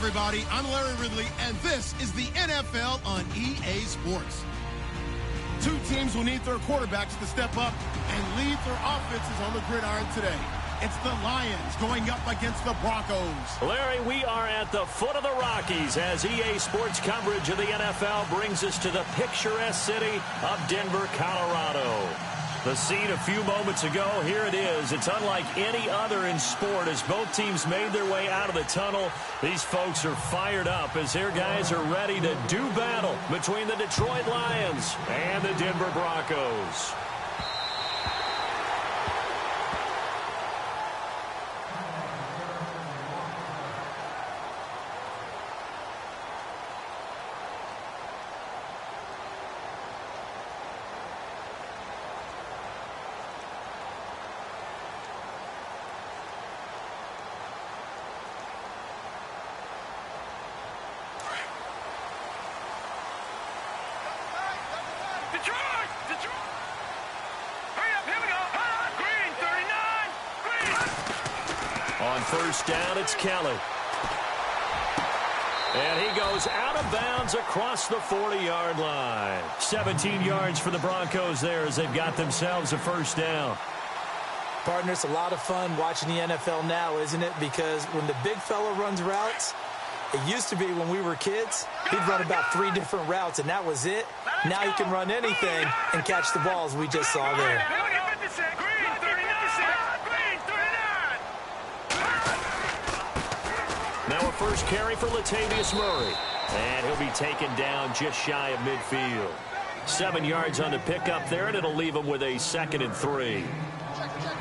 everybody. I'm Larry Ridley, and this is the NFL on EA Sports. Two teams will need their quarterbacks to step up and lead their offenses on the gridiron today. It's the Lions going up against the Broncos. Larry, we are at the foot of the Rockies as EA Sports coverage of the NFL brings us to the picturesque city of Denver, Colorado. The scene a few moments ago, here it is. It's unlike any other in sport as both teams made their way out of the tunnel. These folks are fired up as their guys are ready to do battle between the Detroit Lions and the Denver Broncos. On first down, it's Kelly. And he goes out of bounds across the 40-yard line. 17 yards for the Broncos there as they've got themselves a first down. Partner, it's a lot of fun watching the NFL now, isn't it? Because when the big fella runs routes, it used to be when we were kids, he'd run about 3 different routes, and that was it. Now he can run anything and catch the balls we just saw there. Now a first carry for Latavius Murray. And he'll be taken down just shy of midfield. 7 yards on the pickup there, and it'll leave him with a 2nd and 3.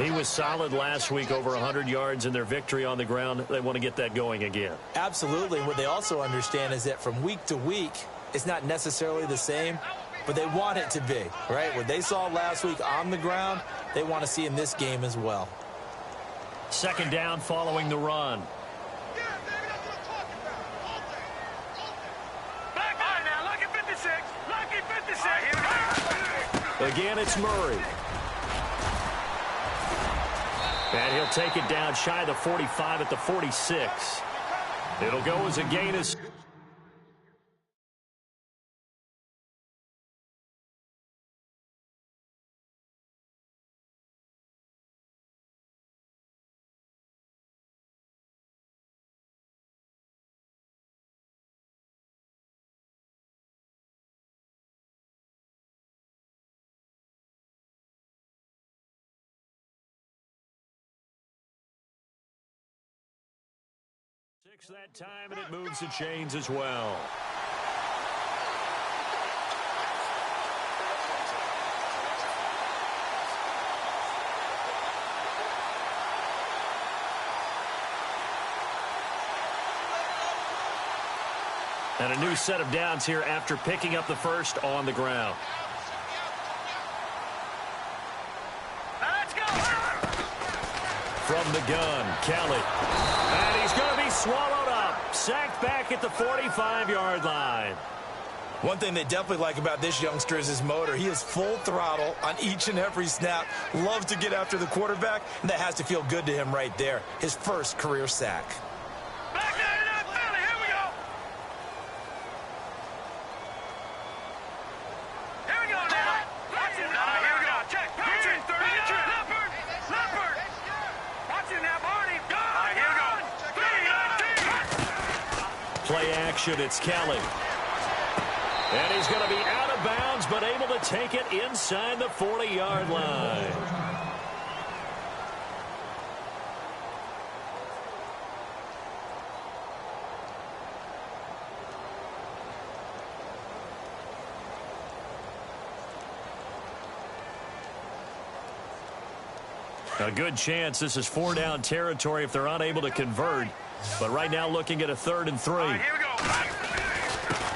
He was solid last week, over 100 yards in their victory on the ground. They want to get that going again. Absolutely. And what they also understand is that from week to week, it's not necessarily the same, but they want it to be, right? What they saw last week on the ground, they want to see in this game as well. 2nd down following the run. Again, it's Murray. And he'll take it down shy of the 45 at the 46. It'll go as a gain of... that time, and it moves the chains as well. And a new set of downs here after picking up the first on the ground. From the gun, Kelly. And he's going to be swallowed up. Sacked back at the 45-yard line. One thing they definitely like about this youngster is his motor. He is full throttle on each and every snap. Loves to get after the quarterback, and that has to feel good to him right there. His first career sack. Play action, it's Kelly. And he's going to be out of bounds, but able to take it inside the 40-yard line. A good chance this is 4-down territory if they're unable to convert. But right now looking at a 3rd and 3. Here we go.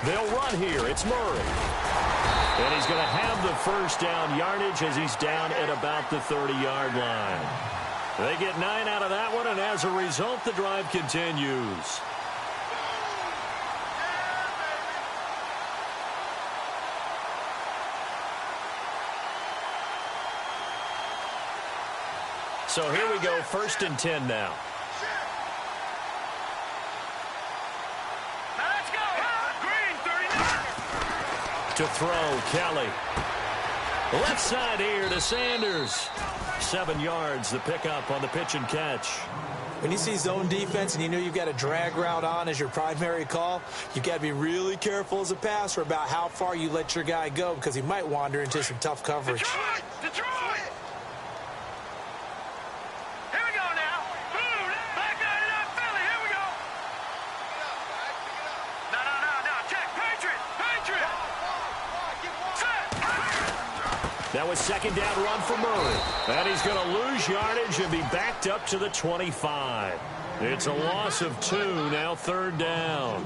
They'll run here. It's Murray. And he's going to have the first down yardage as he's down at about the 30-yard line. They get 9 out of that one, and as a result, the drive continues. So here we go, 1st and 10 now. To throw, Kelly. Left side here to Sanders. 7 yards, the pickup on the pitch and catch. When you see zone defense and you know you've got a drag route on as your primary call, you've got to be really careful as a passer about how far you let your guy go because he might wander into some tough coverage. Detroit! Here we go now. Boom! Back out of that Philly. Here we go. No. Check. Patriot. That was second down run for Murray. And he's going to lose yardage and be backed up to the 25. It's a loss of 2, now third down.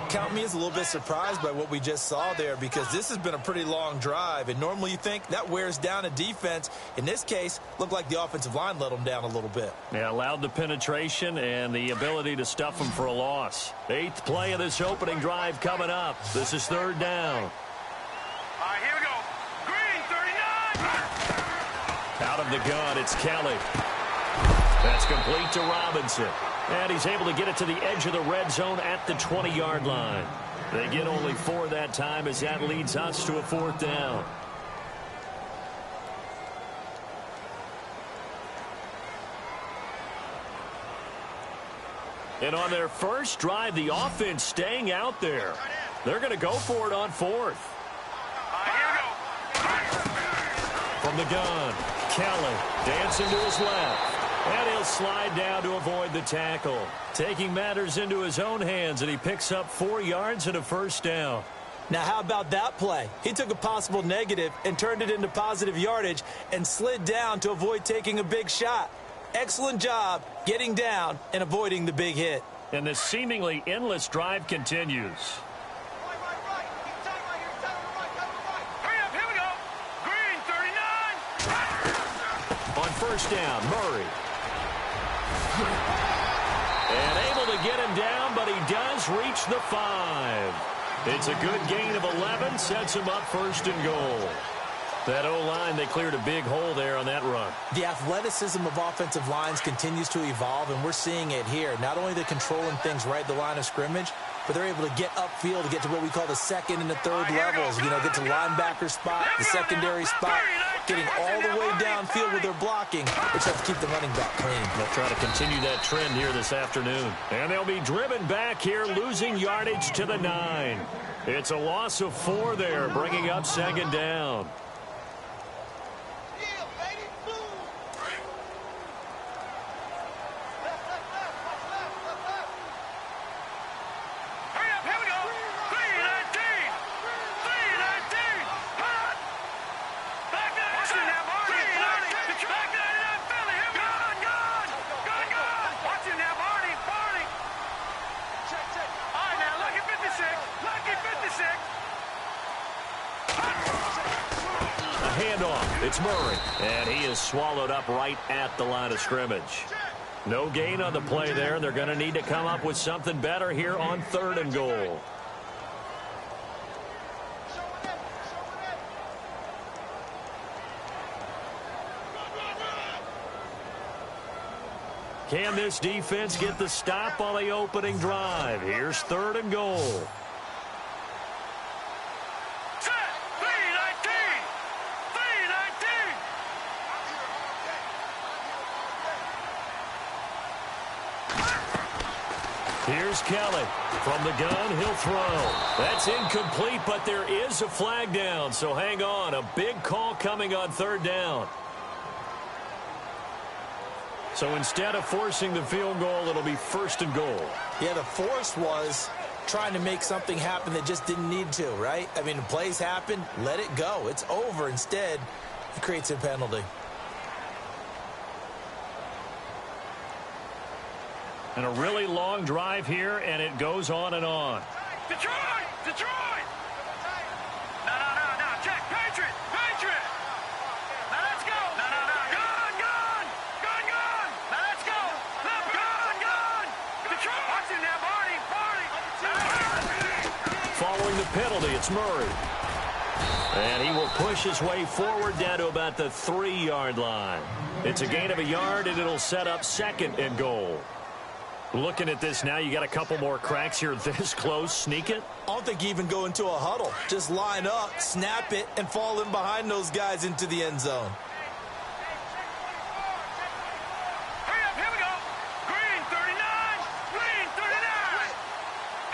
Count me as a little bit surprised by what we just saw there because this has been a pretty long drive. And normally you think that wears down a defense. In this case, looked like the offensive line let them down a little bit. Yeah, allowed the penetration and the ability to stuff them for a loss. 8th play of this opening drive coming up. This is third down. All right, here we go. Green, 39. Out of the gun, it's Kelly. That's complete to Robinson. And he's able to get it to the edge of the red zone at the 20-yard line. They get only 4 that time as that leads us to a 4th down. And on their first drive, the offense staying out there. They're going to go for it on 4th. From the gun, Kelly dancing to his left. And he'll slide down to avoid the tackle. Taking matters into his own hands, and he picks up 4 yards and a first down. Now, how about that play? He took a possible negative and turned it into positive yardage and slid down to avoid taking a big shot. Excellent job getting down and avoiding the big hit. And this seemingly endless drive continues. Here we go. Green, 39. On first down, Murray. And able to get him down, but he does reach the 5. It's a good gain of 11, sets him up first and goal. That O-line, they cleared a big hole there on that run. The athleticism of offensive lines continues to evolve, and we're seeing it here. Not only the controlling things right at the line of scrimmage, but they're able to get upfield to get to what we call the second and the third levels. You know, get to linebacker spot, the secondary spot, getting all the way downfield with their blocking, which helps keep the running back clean. They'll try to continue that trend here this afternoon. And they'll be driven back here, losing yardage to the 9. It's a loss of 4 there, bringing up second down. It's Murray, and he is swallowed up right at the line of scrimmage. No gain on the play there. They're going to need to come up with something better here on 3rd and goal. Can this defense get the stop on the opening drive? Here's 3rd and goal. Here's Kelly. From the gun, he'll throw. That's incomplete, but there is a flag down, so hang on. A big call coming on 3rd down. So instead of forcing the field goal, it'll be 1st and goal. Yeah, the force was trying to make something happen that just didn't need to, right? I mean, plays happen, let it go. It's over. Instead, it creates a penalty. And a really long drive here, and it goes on and on. Detroit! No. Check. Patriot! Now let's go! No. Gun! Now let's go! Gun! Detroit! Watch him now, Barney! Following the penalty, it's Murray. And he will push his way forward down to about the 3-yard line. It's a gain of a yard, and it'll set up 2nd and goal. Looking at this now, you got a couple more cracks here this close. Sneak it. I don't think you even go into a huddle. Just line up, snap it, and fall in behind those guys into the end zone. Hurry up, here we go. Green 39, green 39.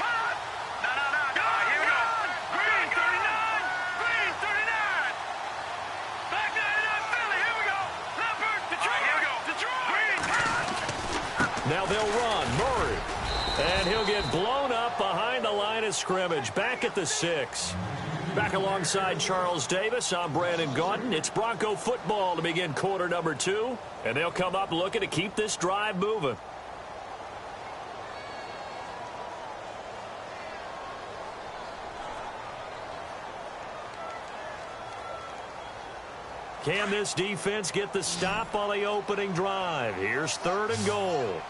Hot. No. Here we go. Green 39, green 39. Back 99, Philly, here we go. Leopard, Detroit. Here we go. Detroit. Green, hot. Now they'll run. Murray. And he'll get blown up behind the line of scrimmage. Back at the 6. Back alongside Charles Davis, I'm Brandon Gaudin. It's Bronco football to begin quarter number 2. And they'll come up looking to keep this drive moving. Can this defense get the stop on the opening drive? Here's 3rd and goal.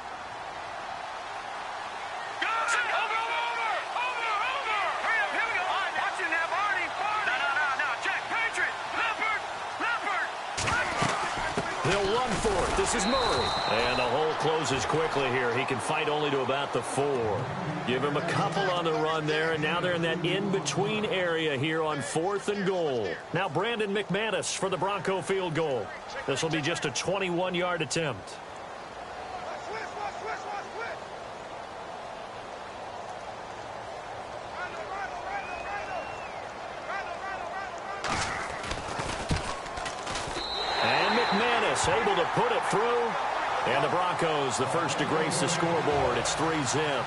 They'll run for it. This is Murray. And the hole closes quickly here. He can fight only to about the 4. Give him a couple on the run there, and now they're in that in-between area here on 4th and goal. Now Brandon McManus for the Bronco field goal. This will be just a 21-yard attempt. Able to put it through. And the Broncos, the first to grace the scoreboard. It's 3-zip.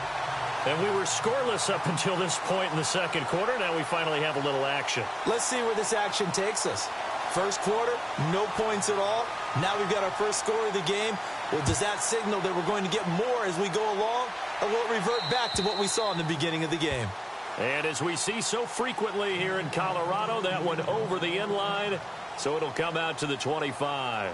And we were scoreless up until this point in the second quarter. Now we finally have a little action. Let's see where this action takes us. First quarter, no points at all. Now we've got our first score of the game. Well, does that signal that we're going to get more as we go along? Or will it revert back to what we saw in the beginning of the game? And as we see so frequently here in Colorado, that one over the end line. So it'll come out to the 25.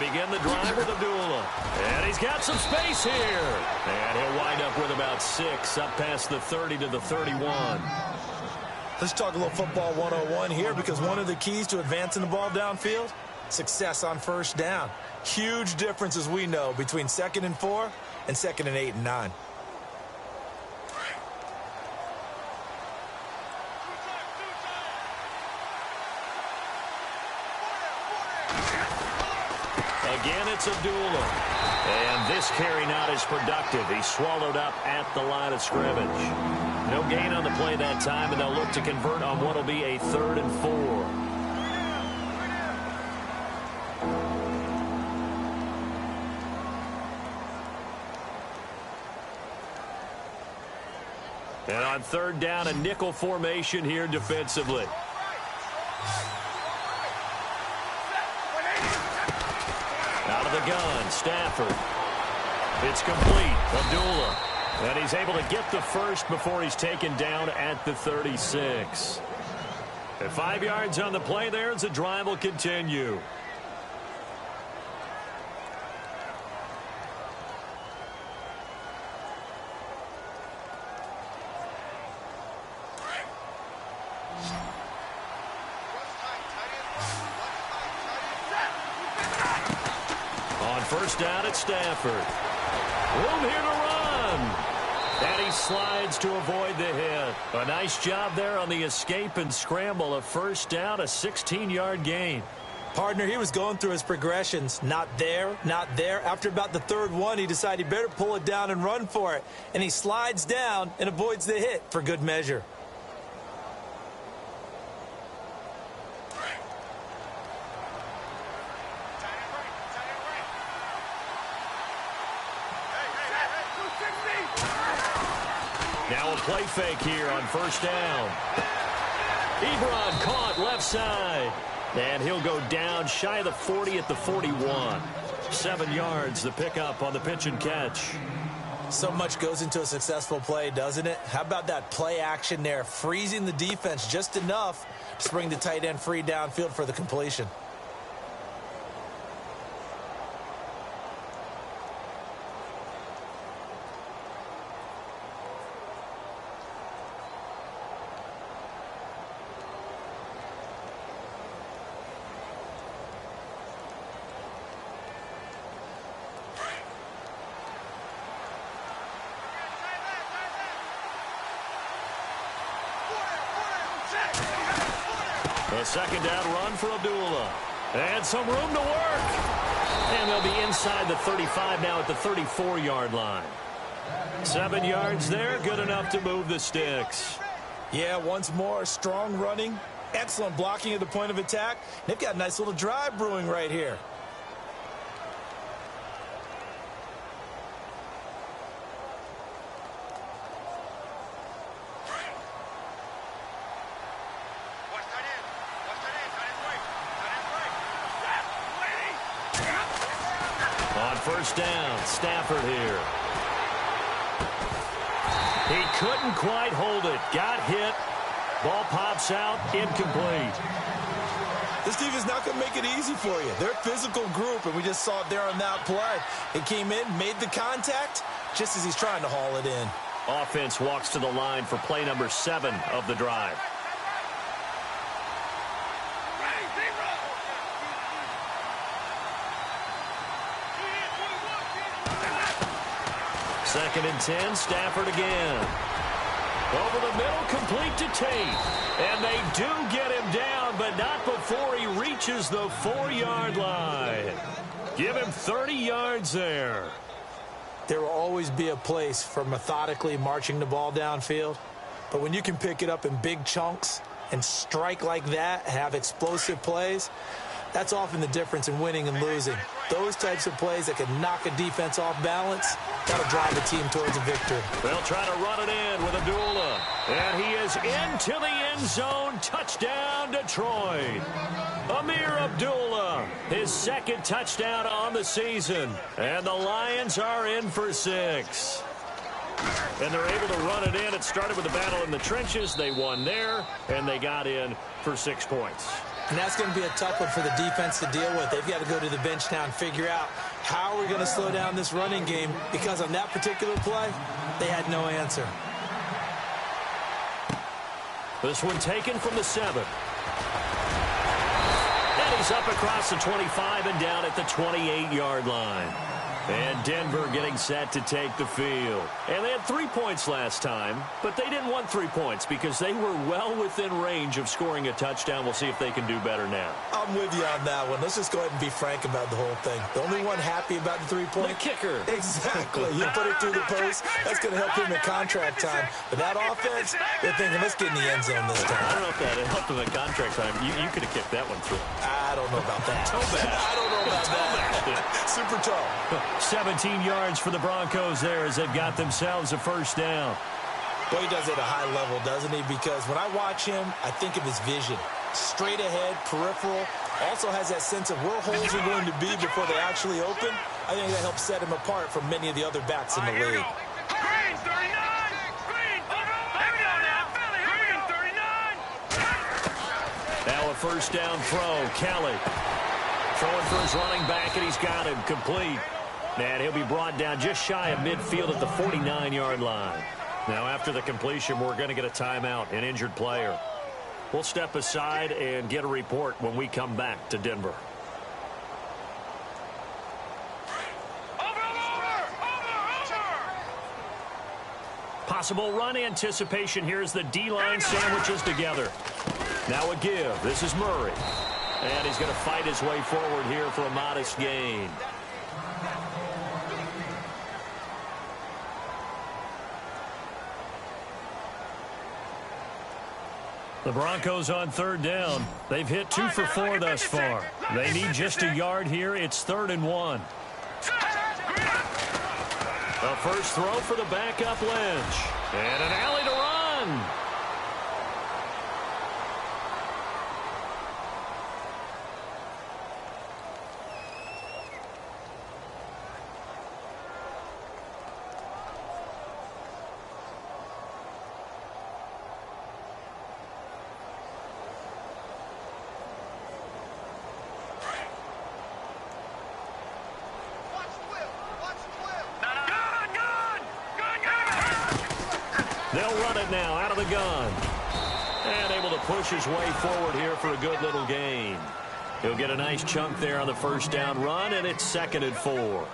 Begin the drive with Abdullah. And he's got some space here. And he'll wind up with about 6 up past the 30 to the 31. Let's talk a little football 101 here, because one of the keys to advancing the ball downfield, success on first down. Huge difference, as we know, between 2nd and 4 and 2nd and 8 and 9. Again, it's Abdullah. And this carry not as productive. He's swallowed up at the line of scrimmage. No gain on the play that time, and they'll look to convert on what will be a 3rd and 4. And on 3rd down, a nickel formation here defensively. Out of the gun, Stafford. It's complete. Abdullah. And he's able to get the first before he's taken down at the 36. And 5 yards on the play there as the drive will continue. First down at Stafford. Room here to run. And he slides to avoid the hit. A nice job there on the escape and scramble. A first down, a 16-yard gain. Partner, he was going through his progressions. Not there, not there. After about the 3rd one, he decided he better pull it down and run for it. And he slides down and avoids the hit for good measure. Now a play fake here on first down. Ebron caught left side. And he'll go down shy of the 40 at the 41. 7 yards, the pickup on the pitch and catch. So much goes into a successful play, doesn't it? How about that play action there, freezing the defense just enough to bring the tight end free downfield for the completion. A second down run for Abdullah. And some room to work. And they'll be inside the 35 now at the 34-yard line. 7 yards there, good enough to move the sticks. Yeah, once more, strong running, excellent blocking at the point of attack. They've got a nice little drive brewing right here. On first down, Stafford here. He couldn't quite hold it. Got hit. Ball pops out, incomplete. This team is not going to make it easy for you. They're a physical group, and we just saw it there on that play. It came in, made the contact, just as he's trying to haul it in. Offense walks to the line for play number 7 of the drive. Second and 10, Stafford again. Over the middle, complete to Tate. And they do get him down, but not before he reaches the 4-yard line. Give him 30 yards there. There will always be a place for methodically marching the ball downfield. But when you can pick it up in big chunks and strike like that, have explosive plays, that's often the difference in winning and losing. Those types of plays that can knock a defense off balance, that'll drive a team towards a victory. They'll try to run it in with Abdullah. And he is into the end zone. Touchdown, Detroit. Amir Abdullah, his second touchdown on the season. And the Lions are in for 6. And they're able to run it in. It started with a battle in the trenches. They won there, and they got in for 6 points. And that's going to be a tough one for the defense to deal with. They've got to go to the bench now and figure out how we're going to slow down this running game, because on that particular play, they had no answer. This one taken from the 7. And he's up across the 25 and down at the 28-yard line. And Denver getting set to take the field. And they had 3 points last time, but they didn't want 3 points because they were well within range of scoring a touchdown. We'll see if they can do better now. I'm with you on that one. Let's just go ahead and be frank about the whole thing. The only one happy about the 3-point? The kicker. Exactly. You put it through the post. That's going to help him in contract time. But that offense, they're thinking, let's get in the end zone this time. I don't know if that helped him in contract time. You could have kicked that one through. I don't know about that. Toe bad. I don't know about that. Super tall. 17 yards for the Broncos there as they've got themselves a first down. Well, he does it at a high level, doesn't he? Because when I watch him, I think of his vision. Straight ahead, peripheral. Also has that sense of where holes are going to be before they actually open. I think that helps set him apart from many of the other backs in the league. Green 39! Green 39! Now a first down throw. Kelly throwing for his running back, and he's got him complete. And he'll be brought down just shy of midfield at the 49-yard line. Now after the completion, we're going to get a timeout, an injured player. We'll step aside and get a report when we come back to Denver. Possible run anticipation here as the D-line sandwiches together. Now a give. This is Murray. And he's going to fight his way forward here for a modest gain. The Broncos on third down. They've hit 2 for 4 thus far. They need just a yard here. It's 3rd and 1. A first throw for the backup Lynch. And an alley to run. They'll run it now out of the gun. And able to push his way forward here for a good little gain. He'll get a nice chunk there on the first down run, and it's 2nd and 4.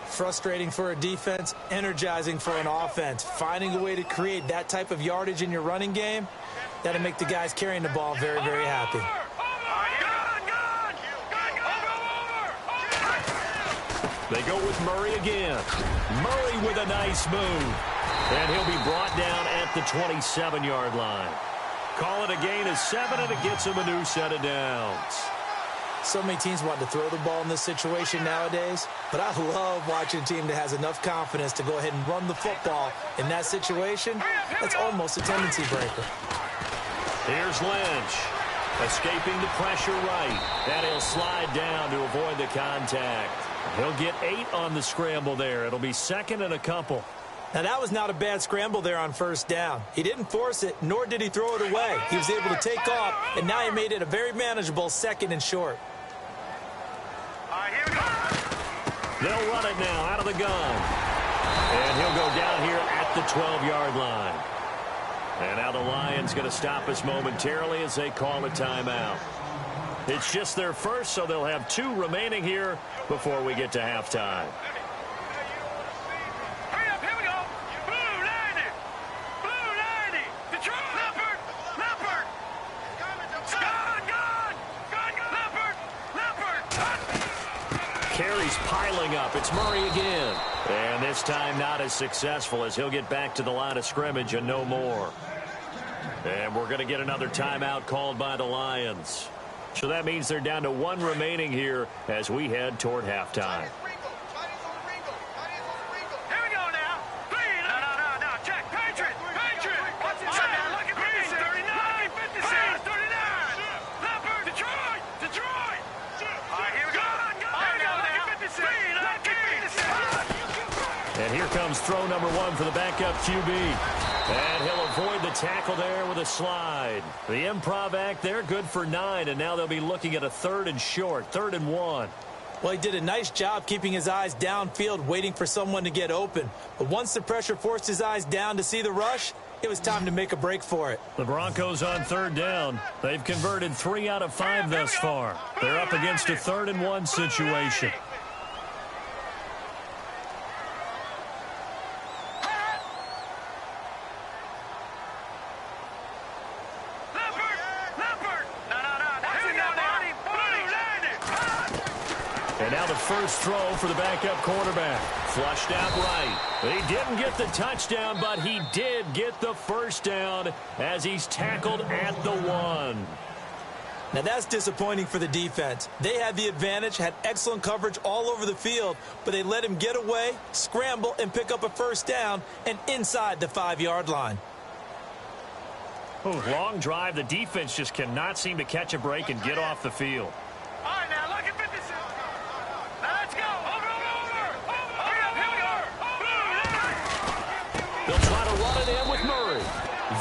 Frustrating for a defense, energizing for an offense. Finding a way to create that type of yardage in your running game, that'll make the guys carrying the ball very, very happy. They go with Murray again. Murray with a nice move. And he'll be brought down at the 27-yard line. Call it a gain of 7, and it gets him a new set of downs. So many teams want to throw the ball in this situation nowadays, but I love watching a team that has enough confidence to go ahead and run the football in that situation. That's almost a tendency breaker. Here's Lynch, escaping the pressure right, and he'll slide down to avoid the contact. He'll get 8 on the scramble there. It'll be 2nd and a couple. Now, that was not a bad scramble there on first down. He didn't force it, nor did he throw it away. He was able to take off, and now he made it a very manageable 2nd and short. Here we go. They'll run it now out of the gun. And he'll go down here at the 12-yard line. And now the Lions going to stop us momentarily as they call a timeout. It's just their first, so they'll have 2 remaining here before we get to halftime. Hurry up, here we go. Blue 90. Blue 90. Detroit. Leopard. Leopard. Leopard. Carries piling up. It's Murray again. And this time not as successful as he'll get back to the line of scrimmage and no more. And we're going to get another timeout called by the Lions. So that means they're down to 1 remaining here as we head toward halftime. Here we go now. Green. No. Check. Patriot. What's inside now? Look at Green. 39. 56. 39. Leopard. Detroit. All right, here we go. Here we go now. 56. And here comes throw number 1 for the backup QB. And he'll avoid the tackle there with a slide. The improv act there, good for 9, and now they'll be looking at a 3rd and short, 3rd and 1. Well, he did a nice job keeping his eyes downfield, waiting for someone to get open. But once the pressure forced his eyes down to see the rush, it was time to make a break for it. The Broncos on 3rd down. They've converted 3 out of 5 thus far. They're up against a 3rd and 1 situation. And now the first throw for the backup quarterback. Flushed out right. He didn't get the touchdown, but he did get the first down as he's tackled at the 1. Now, that's disappointing for the defense. They had the advantage, had excellent coverage all over the field, but they let him get away, scramble, and pick up a first down, and inside the 5-yard line. Oh, long drive. The defense just cannot seem to catch a break and get off the field. All right, now look at 56. Now let's go. Over. Here we go. They'll try to run it in with Murray.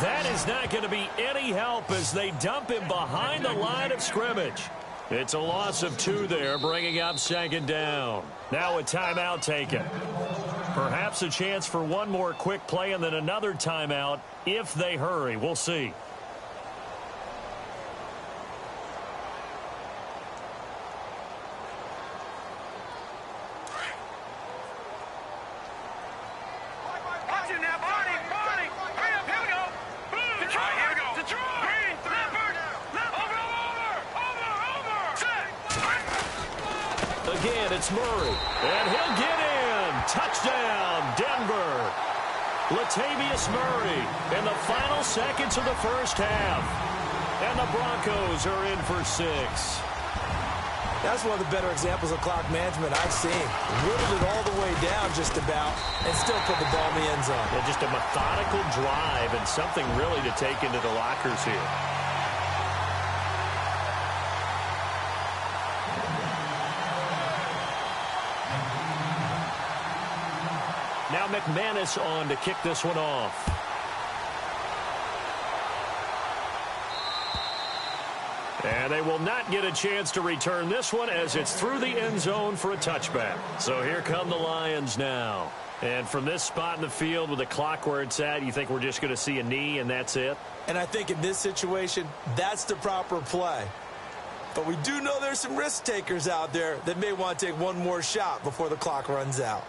That is not going to be any help as they dump him behind the line of scrimmage. It's a loss of 2 there, bringing up 2nd down. Now a timeout taken. Perhaps a chance for one more quick play and then another timeout if they hurry. We'll see. Again, it's Murray, and he'll get in. Touchdown, Denver. Latavius Murray in the final seconds of the first half. And the Broncos are in for 6. That's one of the better examples of clock management I've seen. Whittled it all the way down just about and still put the ball in the end zone. Yeah, just a methodical drive and something really to take into the lockers here. Now McManus on to kick this one off. And they will not get a chance to return this one as it's through the end zone for a touchback. So here come the Lions now. And from this spot in the field with the clock where it's at, you think we're just going to see a knee and that's it? And I think in this situation, that's the proper play. But we do know there's some risk takers out there that may want to take one more shot before the clock runs out.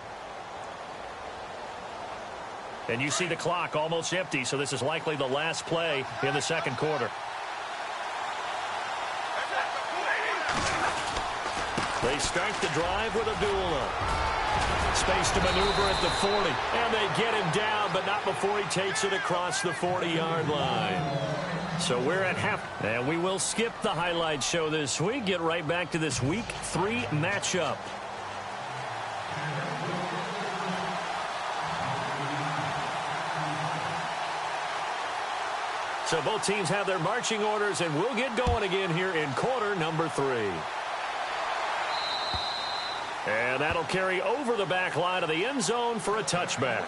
And you see the clock almost empty, so this is likely the last play in the second quarter. They start the drive with Abdullah. Space to maneuver at the 40. And they get him down, but not before he takes it across the 40-yard line. So we're at half. And we will skip the highlight show this week. Get right back to this Week 3 matchup. So both teams have their marching orders, and we'll get going again here in quarter number 3. And that'll carry over the back line of the end zone for a touchback.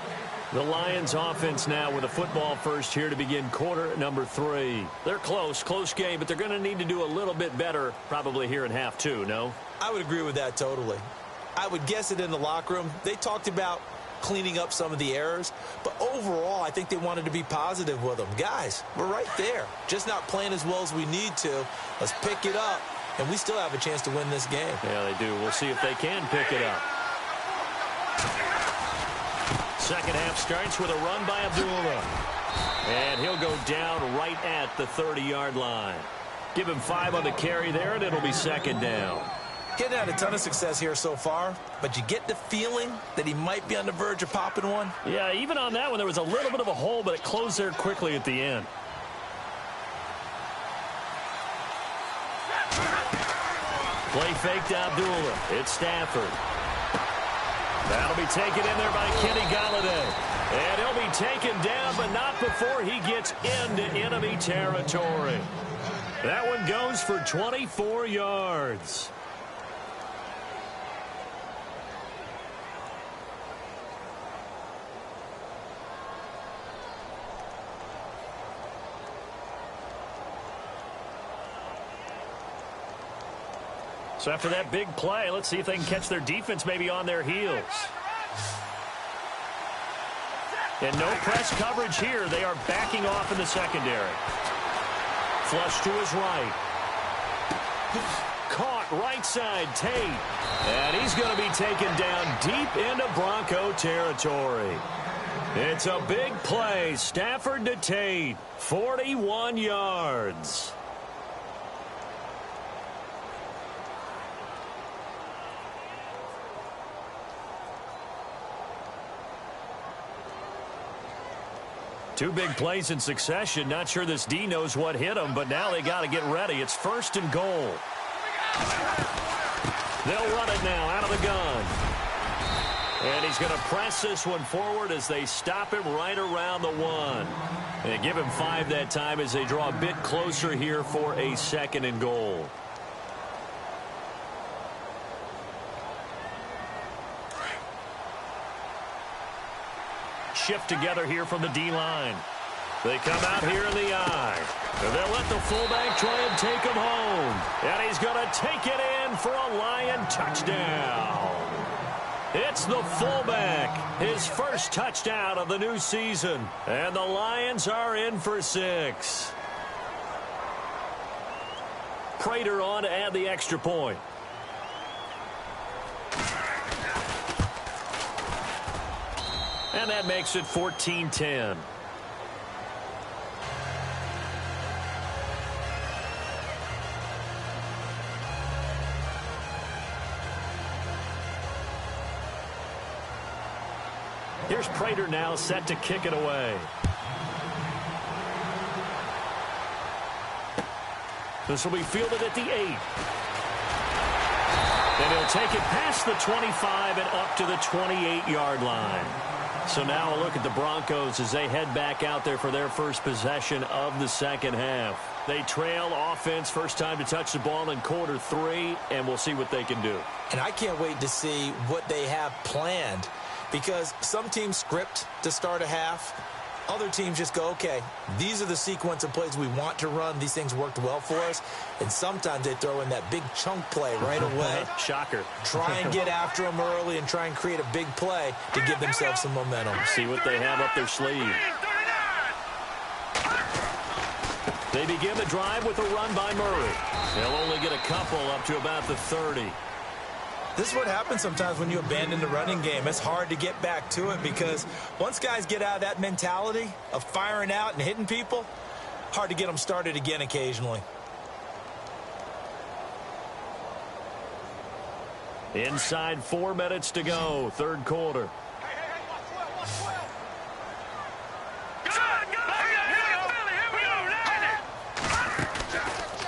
The Lions offense now with a football first here to begin quarter number 3. They're close game, but they're going to need to do a little bit better probably here in half 2, no? I would agree with that totally. I would guess it in the locker room. They talked about cleaning up some of the errors, but overall I think they wanted to be positive with them. Guys, we're right there. Just not playing as well as we need to. Let's pick it up, and we still have a chance to win this game. Yeah, they do. We'll see if they can pick it up. Second half starts with a run by Abdullah. And he'll go down right at the 30-yard line. Give him 5 on the carry there, and it'll be second down. Getting had a ton of success here so far, but you get the feeling that he might be on the verge of popping one. Yeah, even on that one, there was a little bit of a hole, but it closed there quickly at the end. Play fake to Abdullah. It's Stafford. That'll be taken in there by Kenny Galladay. And he'll be taken down, but not before he gets into enemy territory. That one goes for 24 yards. So after that big play, let's see if they can catch their defense maybe on their heels. And no press coverage here. They are backing off in the secondary. Flush to his right. Caught right side, Tate. And he's going to be taken down deep into Bronco territory. It's a big play. Stafford to Tate. 41 yards. Two big plays in succession. Not sure this D knows what hit him, but now they got to get ready. It's 1st and goal. They'll run it now out of the gun. And he's going to press this one forward as they stop him right around the 1. And give him 5 that time as they draw a bit closer here for a 2nd and goal. Shift together here from the D-line. They come out here in the I. They'll let the fullback try and take him home. And he's going to take it in for a Lion touchdown. It's the fullback, his first touchdown of the new season. And the Lions are in for 6. Prater on to add the extra point. And that makes it 14-10. Here's Prater now set to kick it away. This will be fielded at the 8. And he'll take it past the 25 and up to the 28-yard line. So now a look at the Broncos as they head back out there for their first possession of the second half. They trail offense, first time to touch the ball in quarter 3, and we'll see what they can do. And I can't wait to see what they have planned, because some teams script to start a half, Other teams just go, okay, these are the sequence of plays we want to run. These things worked well for us. And sometimes they throw in that big chunk play right away. Shocker. Try and get after them early and try and create a big play to give themselves some momentum. See what they have up their sleeve. They begin the drive with a run by Murray. They'll only get a couple up to about the 30. This is what happens sometimes when you abandon the running game. It's hard to get back to it because once guys get out of that mentality of firing out and hitting people, hard to get them started again occasionally. Inside 4 minutes to go, third quarter.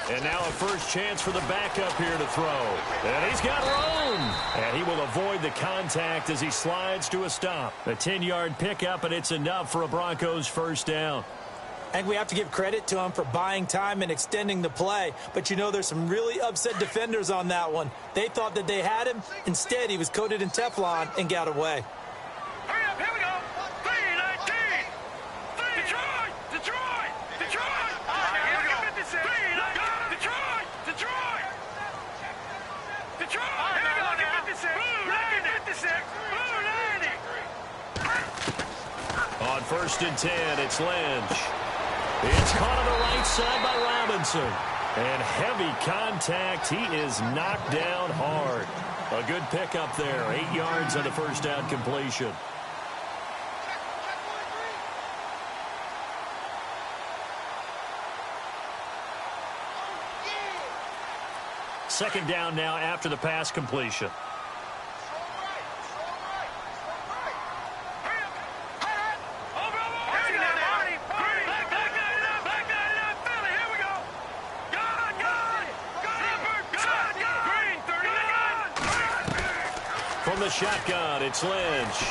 And now a first chance for the backup here to throw. And he's got room. And he will avoid the contact as he slides to a stop. A 10-yard pickup, and it's enough for a Broncos first down. I think we have to give credit to him for buying time and extending the play. But, you know, there's some really upset defenders on that one. They thought that they had him. Instead, he was coated in Teflon and got away. Hurry up, here we go. 319. Detroit, Detroit, Detroit. Here we go. 56. 319. Detroit, Detroit. Detroit. Here we go. Look at 56. Blue 56. Blue 90. On first and 10, it's Lynch. It's caught on the right side by Robinson. And heavy contact. He is knocked down hard. A good pickup there. 8 yards on the first down completion. Second down now after the pass completion. From the shotgun, it's Lynch.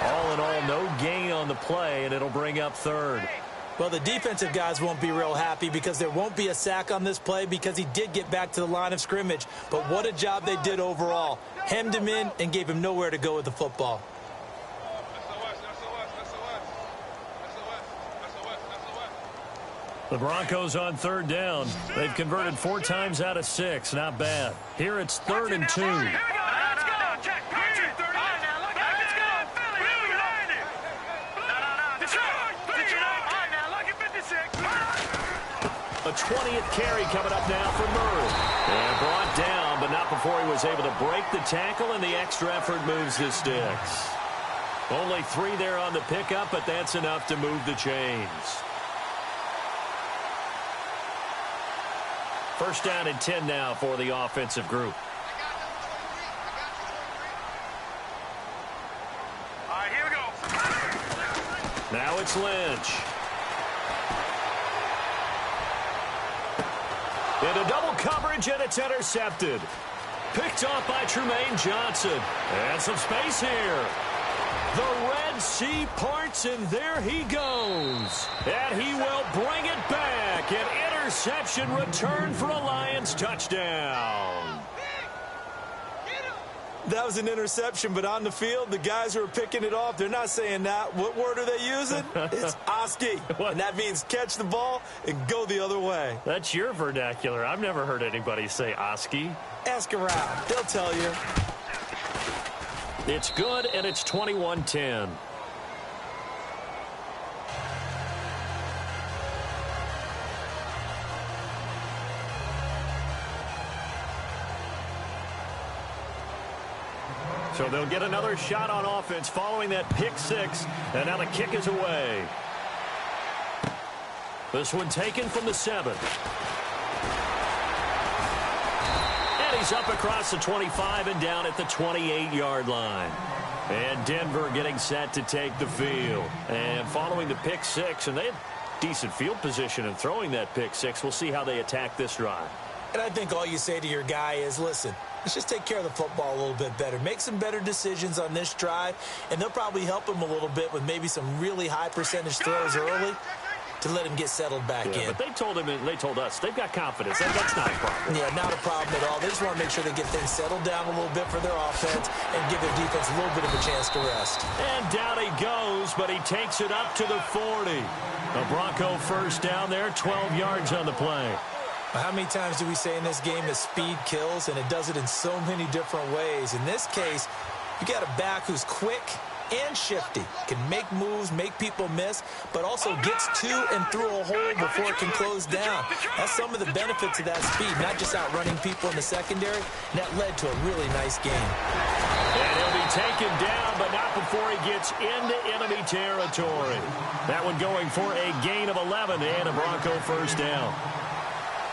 All in all, no gain on the play, and it'll bring up third. Well, the defensive guys won't be real happy because there won't be a sack on this play because he did get back to the line of scrimmage. But what a job they did overall. Hemmed him in and gave him nowhere to go with the football. The Broncos on third down. They've converted 4 times out of 6. Not bad. Here it's 3rd and 2. A 20th carry coming up now for Murray. And brought down, but not before he was able to break the tackle, and the extra effort moves the sticks. Only 3 there on the pickup, but that's enough to move the chains. First down and 10 now for the offensive group. All right, here we go. Now it's Lynch. Into double coverage, and it's intercepted. Picked off by Trumaine Johnson. And some space here. The Red Sea parts, and there he goes. And he will bring it back. An interception return for a Lions touchdown. That was an interception, but on the field, the guys who are picking it off, they're not saying that. What word are they using? It's Oski. And that means catch the ball and go the other way. That's your vernacular. I've never heard anybody say Oski. Ask around. They'll tell you. It's good, and it's 21-10. So they'll get another shot on offense following that pick 6, and now the kick is away. This one taken from the 7. And he's up across the 25 and down at the 28-yard line. And Denver getting set to take the field. And following the pick 6, and they had decent field position in throwing that pick 6. We'll see how they attack this drive. And I think all you say to your guy is, listen, let's just take care of the football a little bit better. Make some better decisions on this drive, and they'll probably help him a little bit with maybe some really high percentage throws early. to let him get settled back in. But they told us they've got confidence. That's not a problem. Yeah, not a problem at all. They just want to make sure they get things settled down a little bit for their offense and give their defense a little bit of a chance to rest. And down he goes, but he takes it up to the 40. A Bronco first down there, 12 yards on the play. How many times do we say in this game that speed kills, and it does it in so many different ways? In this case, you got a back who's quick and shifty, can make moves, make people miss, but also gets to and through a hole before it can close down. That's some of the benefits of that speed, not just outrunning people in the secondary, and that led to a really nice game. And he'll be taken down, but not before he gets into enemy territory. That one going for a gain of 11 and a Bronco first down.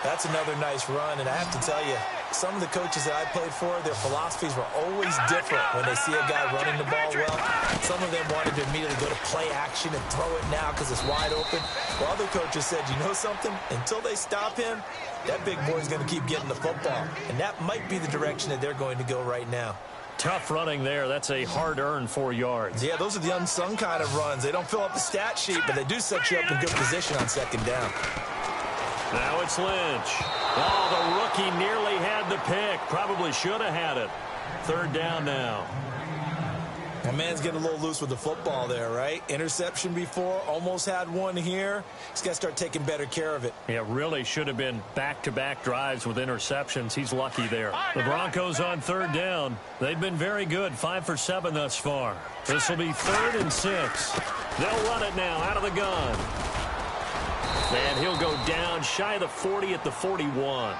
That's another nice run, and I have to tell you, some of the coaches that I played for, their philosophies were always different when they see a guy running the ball well. Some of them wanted to immediately go to play action and throw it now because it's wide open. While other coaches said, you know something? Until they stop him, that big boy's going to keep getting the football. And that might be the direction that they're going to go right now. Tough running there. That's a hard-earned 4 yards. Yeah, those are the unsung kind of runs. They don't fill up the stat sheet, but they do set you up in good position on second down. Now it's Lynch. Oh, the rookie nearly had the pick. Probably should have had it. Third down now. My man's getting a little loose with the football there, right? Interception before, almost had one here. He's got to start taking better care of it. Yeah, really should have been back-to-back drives with interceptions. He's lucky there. The Broncos on third down. They've been very good, 5 for 7 thus far. This will be 3rd and 6. They'll run it now out of the gun. And he'll go down shy of the 40 at the 41.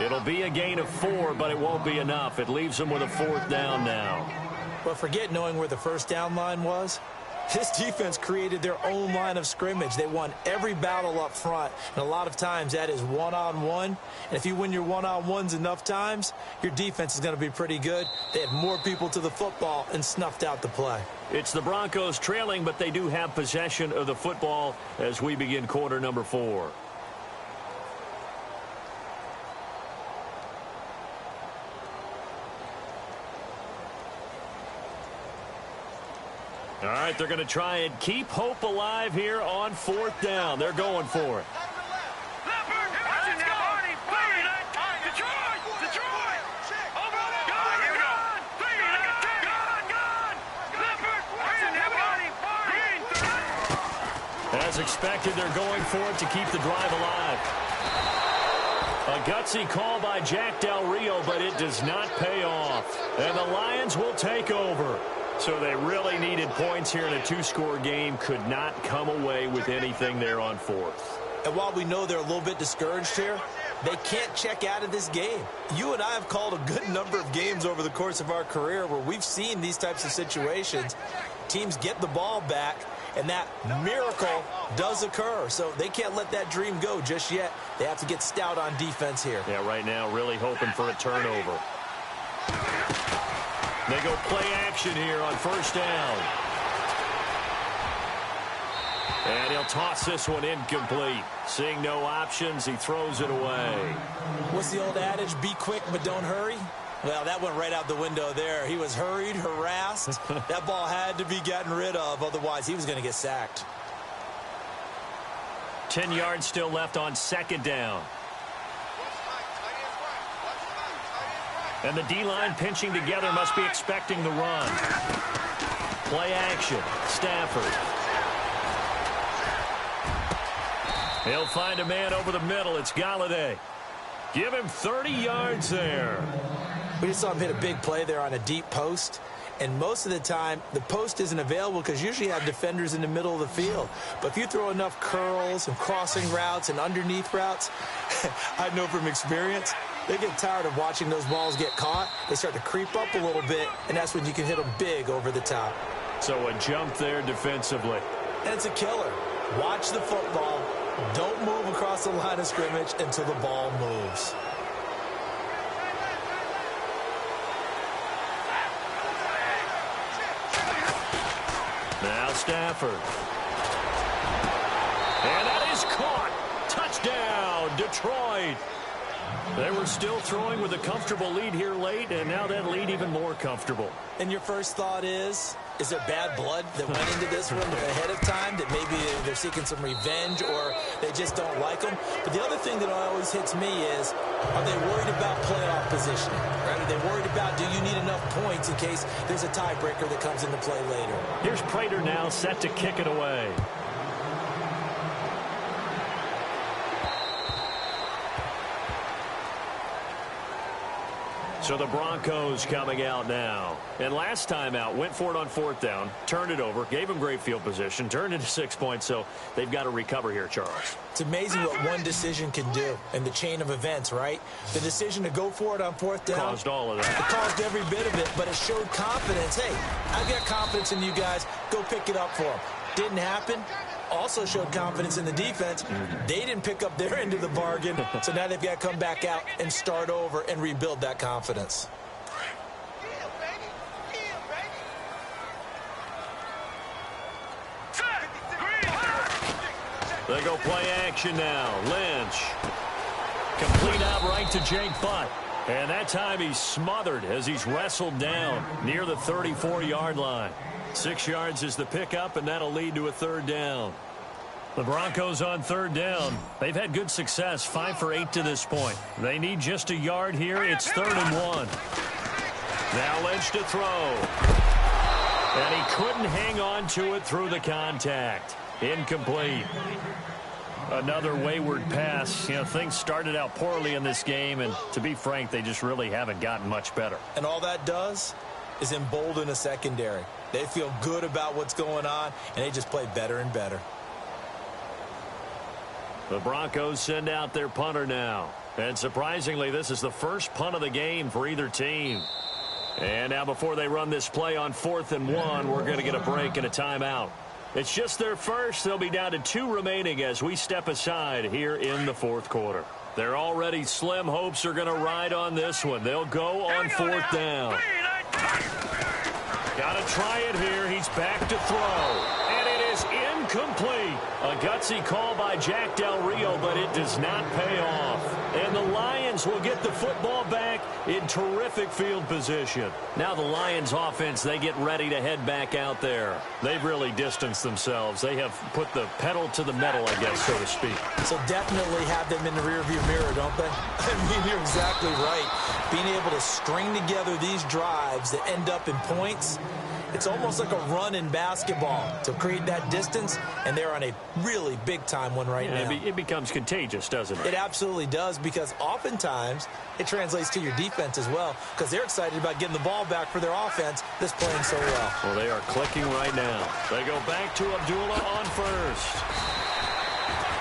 It'll be a gain of 4, but it won't be enough. It leaves him with a 4th down now. But forget knowing where the first down line was. This defense created their own line of scrimmage. They won every battle up front, and a lot of times that is one-on-one. And if you win your one-on-ones enough times, your defense is going to be pretty good. They had more people to the football and snuffed out the play. It's the Broncos trailing, but they do have possession of the football as we begin quarter number 4. All right, they're going to try and keep hope alive here on 4th down. They're going for it. As expected, they're going for it to keep the drive alive. A gutsy call by Jack Del Rio, but it does not pay off. And the Lions will take over. So they really needed points here in a 2-score game. Could not come away with anything there on 4th. And while we know they're a little bit discouraged here, they can't check out of this game. You and I have called a good number of games over the course of our career where we've seen these types of situations. Teams get the ball back, and that miracle does occur. So they can't let that dream go just yet. They have to get stout on defense here. Yeah, right now really hoping for a turnover. They go play action here on first down. And he'll toss this one incomplete. Seeing no options, he throws it away. What's the old adage? Be quick, but don't hurry. Well, that went right out the window there. He was hurried, harassed. That ball had to be gotten rid of. Otherwise, he was going to get sacked. 10 yards still left on second down. And the D-line pinching together must be expecting the run. Play action. Stafford. He'll find a man over the middle. It's Galladay. Give him 30 yards there. We just saw him hit a big play there on a deep post. And most of the time, the post isn't available because usually you have defenders in the middle of the field. But if you throw enough curls and crossing routes and underneath routes, I know from experience, they get tired of watching those balls get caught. They start to creep up a little bit, and that's when you can hit them big over the top. So a jump there defensively. And it's a killer. Watch the football. Don't move across the line of scrimmage until the ball moves. Now Stafford. And that is caught. Touchdown, Detroit. They were still throwing with a comfortable lead here late, and now that lead even more comfortable. And your first thought is, Is there bad blood that went into this one ahead of time, that maybe they're seeking some revenge or they just don't like them? But the other thing that always hits me is, are they worried about playoff positioning? Right? Are they worried about, do you need enough points in case there's a tiebreaker that comes into play later? Here's Prater now set to kick it away. So the Broncos coming out now. And last time out, went for it on 4th down, turned it over, gave them great field position, turned into 6 points, so they've got to recover here, Charles. It's amazing what one decision can do in the chain of events, right? The decision to go for it on 4th down. Caused all of that. It caused every bit of it, but it showed confidence. Hey, I've got confidence in you guys. Go pick it up for them. Didn't happen. Also showed confidence in the defense. They didn't pick up their end of the bargain, so now they've got to come back out and start over and rebuild that confidence. They go play action now. Lynch. Complete out right to Jake Butt. And that time he's smothered as he's wrestled down near the 34-yard line. 6 yards is the pickup, and that'll lead to a 3rd down. The Broncos on 3rd down. They've had good success, 5 for 8 to this point. They need just a yard here. It's 3rd and 1. Now Lynch to throw. And he couldn't hang on to it through the contact. Incomplete. Another wayward pass. You know, things started out poorly in this game, and to be frank, they just really haven't gotten much better. And all that does is embolden a secondary. They feel good about what's going on, and they just play better and better. The Broncos send out their punter now. And surprisingly, this is the first punt of the game for either team. And now before they run this play on 4th and 1, we're going to get a break and a timeout. It's just their first. They'll be down to 2 remaining as we step aside here in the 4th quarter. Their already slim hopes are going to ride on this one. They'll go on 4th down. Got to try it here. He's back to throw. And it is incomplete. A gutsy call by Jack Del Rio, but it does not pay off. And the Lions will get the football back in terrific field position. Now the Lions offense, they get ready to head back out there. They've really distanced themselves. They have put the pedal to the metal, I guess, so to speak. So definitely have them in the rearview mirror, don't they? I mean, you're exactly right. Being able to string together these drives that end up in points, it's almost like a run in basketball to create that distance, and they're on a really big-time one right now. It becomes contagious, doesn't it? It absolutely does, because oftentimes it translates to your defense as well, because they're excited about getting the ball back for their offense that's playing so well. Well, they are clicking right now. They go back to Abdullah on first.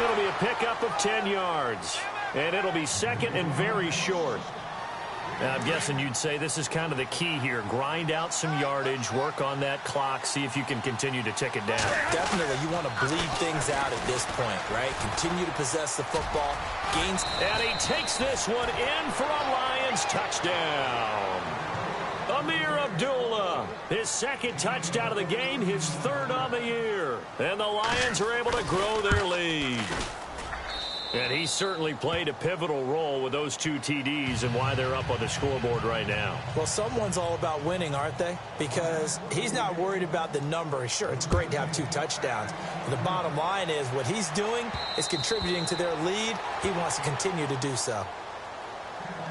It'll be a pickup of 10 yards, and it'll be 2nd and very short. Now, I'm guessing you'd say this is kind of the key here. Grind out some yardage, work on that clock, see if you can continue to tick it down. Definitely. You want to bleed things out at this point, right? Continue to possess the football. Gains. And he takes this one in for a Lions touchdown. Amir Abdullah, his 2nd touchdown of the game, his 3rd on the year. And the Lions are able to grow their lead. And he certainly played a pivotal role with those 2 TDs and why they're up on the scoreboard right now. Well, someone's all about winning, aren't they? Because he's not worried about the number. Sure, it's great to have 2 touchdowns. But the bottom line is what he's doing is contributing to their lead. He wants to continue to do so.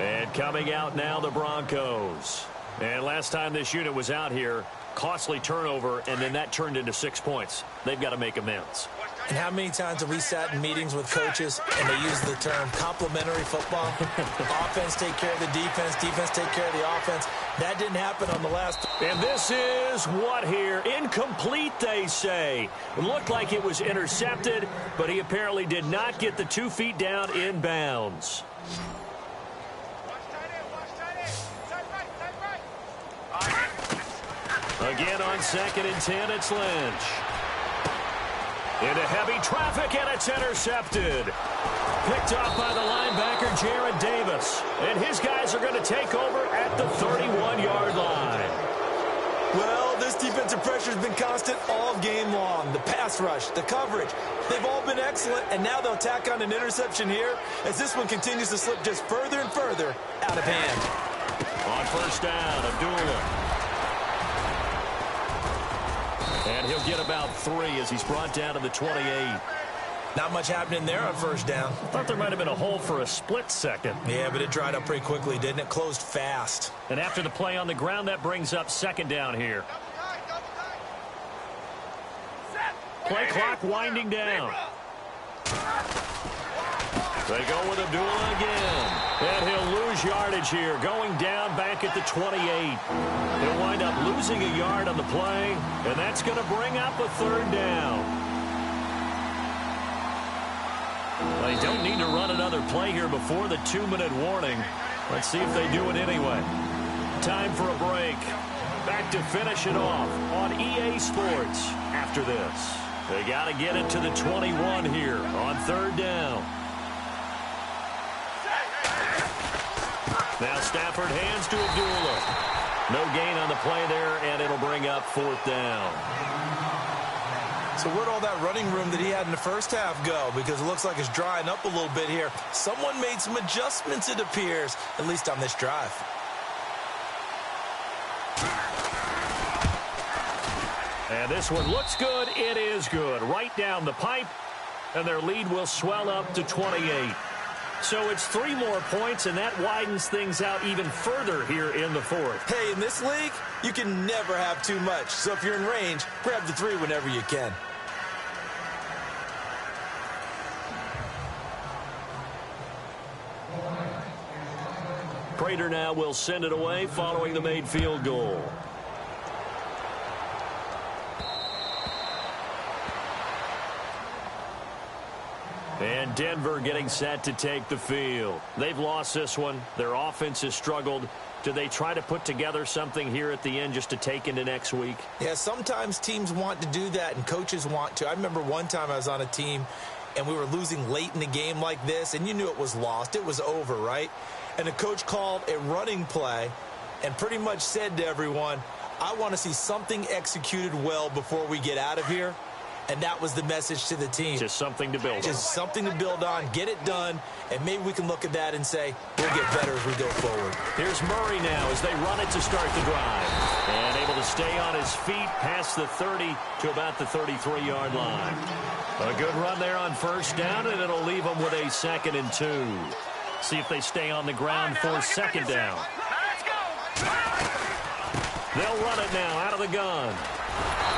And coming out now, the Broncos. And last time this unit was out here, costly turnover, and then that turned into 6 points. They've got to make amends. And how many times have we sat in meetings with coaches and they use the term complementary football? Offense take care of the defense, defense take care of the offense. That didn't happen on the last. And this is what here? Incomplete, they say. It looked like it was intercepted, but he apparently did not get the 2 feet down in bounds. Again on 2nd and 10, it's Lynch. Into heavy traffic, and it's intercepted. Picked off by the linebacker, Jared Davis. And his guys are going to take over at the 31-yard line. Well, this defensive pressure has been constant all game long. The pass rush, the coverage, they've all been excellent, and now they'll tack on an interception here as this one continues to slip just further and further out of hand. On 1st down, Abdullah. And he'll get about 3 as he's brought down to the 28. Not much happening there on first down. Thought there might have been a hole for a split second. Yeah, but it dried up pretty quickly, didn't it? Closed fast. And after the play on the ground, that brings up second down here. Play clock winding down. They go with Abdullah again. And he'll lose yardage here, going down back at the 28. He'll wind up losing a yard on the play, and that's going to bring up a third down. They don't need to run another play here before the 2-minute warning. Let's see if they do it anyway. Time for a break. Back to finish it off on EA Sports after this. They got to get it to the 21 here on third down. Now Stafford hands to Abdullah. No gain on the play there, and it'll bring up fourth down. So where'd all that running room that he had in the first half go? Because it looks like it's drying up a little bit here. Someone made some adjustments, it appears, at least on this drive. And this one looks good. It is good. Right down the pipe, and their lead will swell up to 28. So it's 3 more points, and that widens things out even further here in the fourth. Hey, in this league, you can never have too much. So if you're in range, grab the 3 whenever you can. Prater now will send it away following the made field goal. And Denver getting set to take the field. They've lost this one. Their offense has struggled. Do they try to put together something here at the end just to take into next week? Yeah, sometimes teams want to do that and coaches want to. I remember one time I was on a team and we were losing late in the game like this, and you knew it was lost. It was over, right? And the coach called a running play and pretty much said to everyone, I want to see something executed well before we get out of here. And that was the message to the team. Just something to build on. Just something to build on, get it done, and maybe we can look at that and say, we'll get better as we go forward. Here's Murray now as they run it to start the drive. And able to stay on his feet past the 30 to about the 33-yard line. A good run there on first down, and it'll leave them with a 2nd and 2. See if they stay on the ground for second down. They'll run it now out of the gun.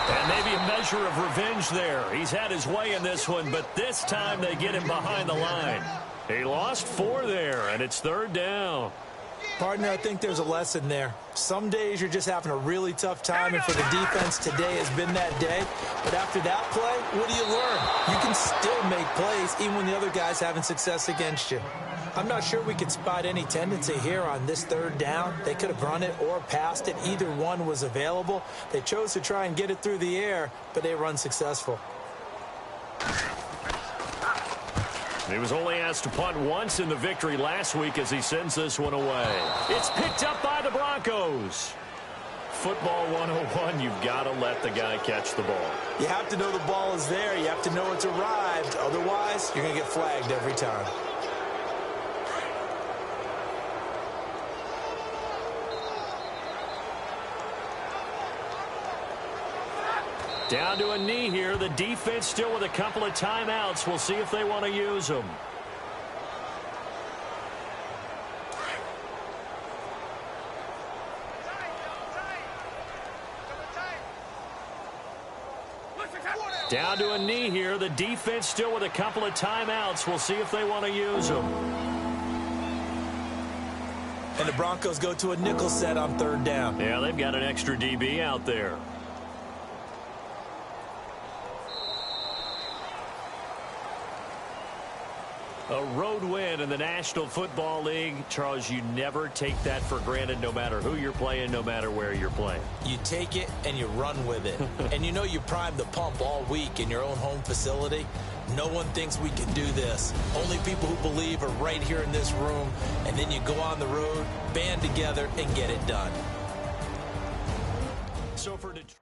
And maybe a measure of revenge there. He's had his way in this one, but this time they get him behind the line. He lost 4 there, and it's third down. Partner, I think there's a lesson there. Some days you're just having a really tough time, and for the defense, today has been that day. But after that play, what do you learn? You can still make plays even when the other guy's having success against you. I'm not sure we could spot any tendency here on this third down. They could have run it or passed it. Either one was available. They chose to try and get it through the air, but they were unsuccessful. He was only asked to punt once in the victory last week as he sends this one away. It's picked up by the Broncos. Football 101, you've got to let the guy catch the ball. You have to know the ball is there. You have to know it's arrived. Otherwise, you're going to get flagged every time. Down to a knee here. The defense still with a couple of timeouts. We'll see if they want to use them. Down to a knee here. The defense still with a couple of timeouts. We'll see if they want to use them. And the Broncos go to a nickel set on third down. Yeah, they've got an extra DB out there. A road win in the National Football League. Charles, you never take that for granted no matter who you're playing, no matter where you're playing. You take it and you run with it. And you know you primed the pump all week in your own home facility. No one thinks we can do this. Only people who believe are right here in this room. And then you go on the road, band together, and get it done. So for Detroit.